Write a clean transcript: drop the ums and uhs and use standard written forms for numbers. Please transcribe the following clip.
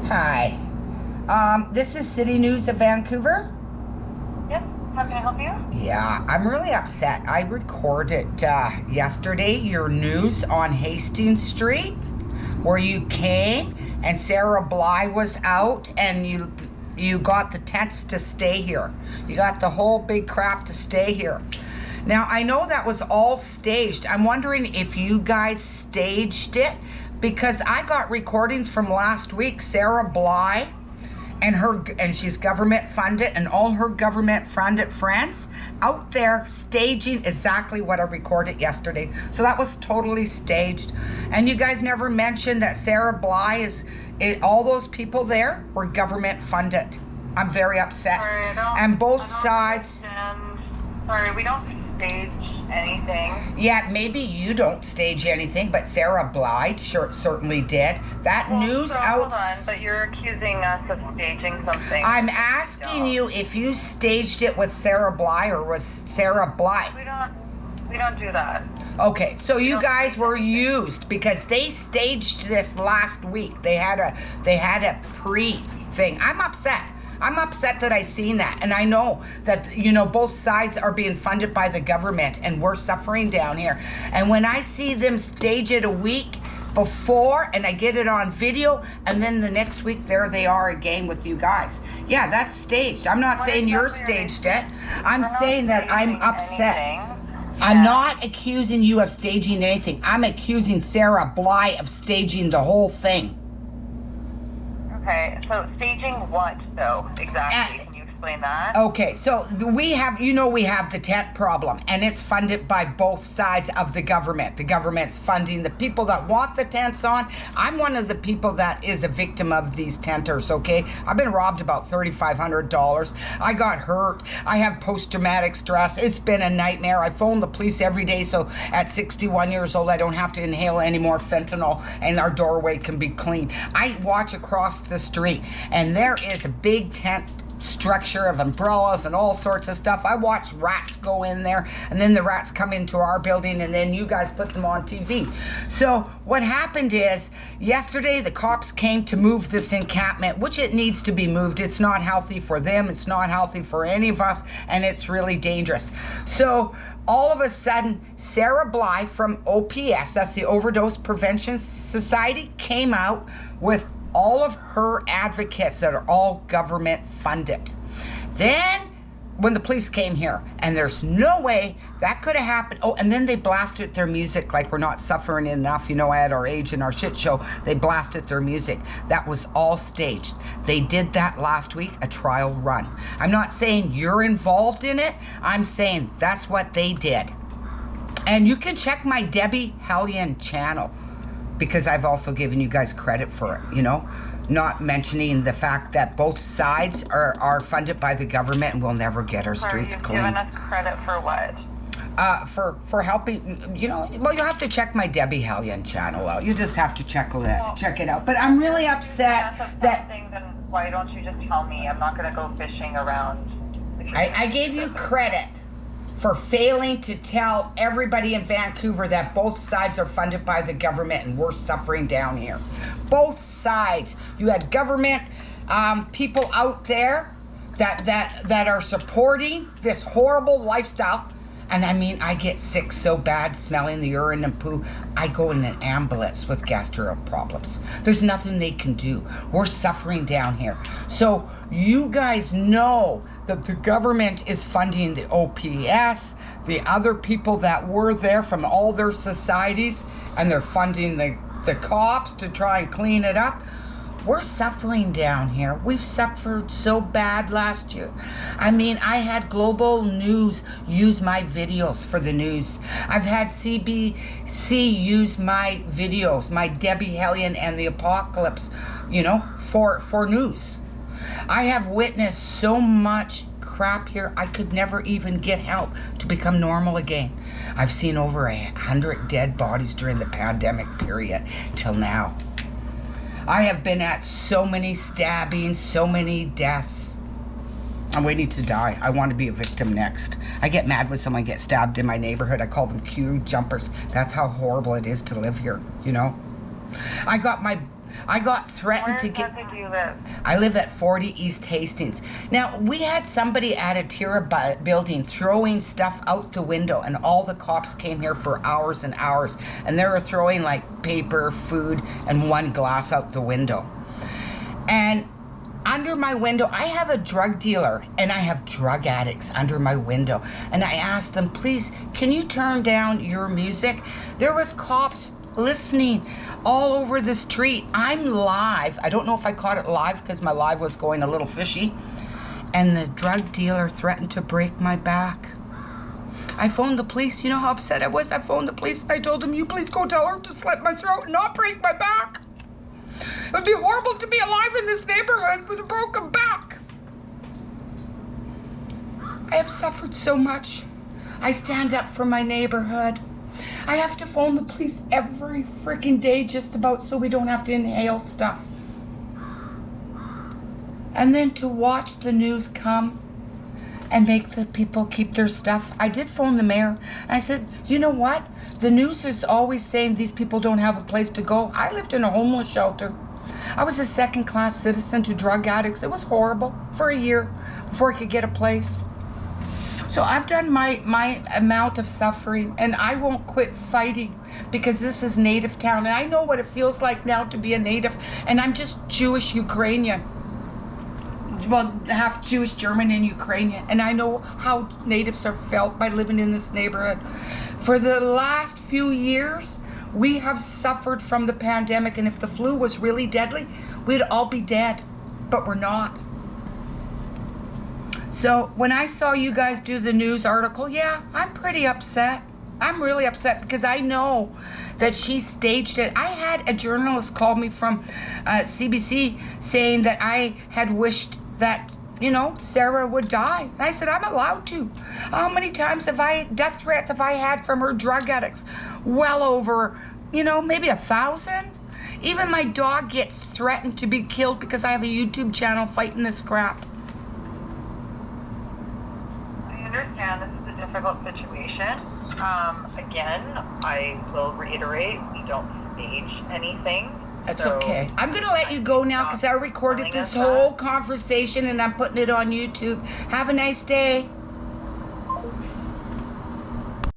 Hi. This is City News of Vancouver. Yes, how can I help you? Yeah, I'm really upset. I recorded yesterday your news on Hastings Street where you came and Sarah Bly was out and you got the tents to stay here. You got the whole big crap to stay here. Now, I know that was all staged. I'm wondering if you guys staged it, because I got recordings from last week. Sarah Bly and she's government funded, and all her government funded friends out there staging exactly what I recorded yesterday. So that was totally staged. And you guys never mentioned that Sarah Bly all those people there were government funded. I'm very upset. Sorry, and both sides. Sorry, we don't stage anything. Yeah, maybe you don't stage anything, but Sarah Bly certainly did. That news out. Hold on, but you're accusing us of staging something. I'm asking you if you staged it with Sarah Bly or was Sarah Bly. We don't do that. Okay, so you guys were used because they staged this last week. They had a pre-thing. I'm upset. I'm upset that I seen that, and I know that, both sides are being funded by the government and we're suffering down here. And when I see them stage it a week before and I get it on video, and then the next week there they are again with you guys. Yeah, that's staged. I'm not saying you're staged it. I'm saying that I'm upset. I'm not accusing you of staging anything. I'm accusing Sarah Bly of staging the whole thing. Okay, so staging what, though, exactly? Can you explain that? Okay, so we have the tent problem, and it's funded by both sides of the government. The government's funding the people that want the tents on. I'm one of the people that is a victim of these tenters, okay? I've been robbed about $3,500. I got hurt. I have post-traumatic stress. It's been a nightmare. I phone the police every day, so at 61 years old, I don't have to inhale any more fentanyl, and our doorway can be clean. I watch across the street, and there is a big tent structure of umbrellas and all sorts of stuff. I watch rats go in there, and then the rats come into our building, and then you guys put them on TV. So what happened is yesterday the cops came to move this encampment, which it needs to be moved. It's not healthy for them. It's not healthy for any of us, and it's really dangerous. So all of a sudden, Sarah Bly from OPS, that's the Overdose Prevention Society, came out with all of her advocates that are all government funded. Then when the police came here, and there's no way that could have happened. Oh, and then they blasted their music like we're not suffering enough, at our age and our shit show. They blasted their music. That was all staged. They did that last week, a trial run. I'm not saying you're involved in it. I'm saying that's what they did. And you can check my Debbie Hellion channel, because I've also given you guys credit for it, not mentioning the fact that both sides are funded by the government and we'll never get our streets cleaned. You've given us credit for what? For helping, well, you'll have to check my Debbie Hellion channel out. You just have to check it out. But I'm really upset that... Then why don't you just tell me? I'm not going to go fishing around. I gave you credit for failing to tell everybody in Vancouver that both sides are funded by the government and we're suffering down here. Both sides. You had government people out there that are supporting this horrible lifestyle. And I mean, I get sick so bad smelling the urine and poo. I go in an ambulance with gastro problems. There's nothing they can do. We're suffering down here. So you guys know that the government is funding the OPS, the other people that were there from all their societies, and they're funding the cops to try and clean it up. We're suffering down here. We've suffered so bad last year. I mean, I had Global News use my videos for the news. I've had CBC use my videos, my Debbie Hellion and the Apocalypse, for news. I have witnessed so much crap here. I could never even get help to become normal again. I've seen over 100 dead bodies during the pandemic period till now. I have been at so many stabbings, so many deaths. I'm waiting to die. I want to be a victim next. I get mad when someone gets stabbed in my neighborhood. I call them queue jumpers. That's how horrible it is to live here, I got my I got Where threatened to get. exactly do you live? I live at 40 East Hastings. Now, we had somebody at a Tira building throwing stuff out the window, and all the cops came here for hours and hours, and they were throwing like paper, food, and one glass out the window. And under my window, I have a drug dealer and I have drug addicts under my window. And I asked them, please, can you turn down your music? There was cops listening all over the street. I'm live. I don't know if I caught it live because my live was going a little fishy. And the drug dealer threatened to break my back. I phoned the police. You know how upset I was? I phoned the police and I told them, you please go tell her to slit my throat and not break my back. It would be horrible to be alive in this neighborhood with a broken back. I have suffered so much. I stand up for my neighborhood. I have to phone the police every freaking day just about so we don't have to inhale stuff. And then to watch the news come and make the people keep their stuff. I did phone the mayor. I said, you know what? The news is always saying these people don't have a place to go. I lived in a homeless shelter. I was a second-class citizen to drug addicts. It was horrible for a year before I could get a place. So I've done my amount of suffering, and I won't quit fighting because this is native town. And I know what it feels like now to be a native, and I'm just Jewish Ukrainian. Well, half Jewish, German, and Ukrainian. And I know how natives are felt by living in this neighborhood. For the last few years, we have suffered from the pandemic, and if the flu was really deadly, we'd all be dead, but we're not. So when I saw you guys do the news article, yeah, I'm pretty upset. I'm really upset because I know that she staged it. I had a journalist call me from CBC saying that I had wished that, you know, Sarah would die. And I said, I'm allowed to. How many times death threats have I had from her drug addicts? Well over, you know, maybe 1,000. Even my dog gets threatened to be killed because I have a YouTube channel fighting this crap. I understand this is a difficult situation. Again, I will reiterate, we don't stage anything. That's so okay. I'm going to let you go now because I recorded this whole conversation and I'm putting it on YouTube. Have a nice day.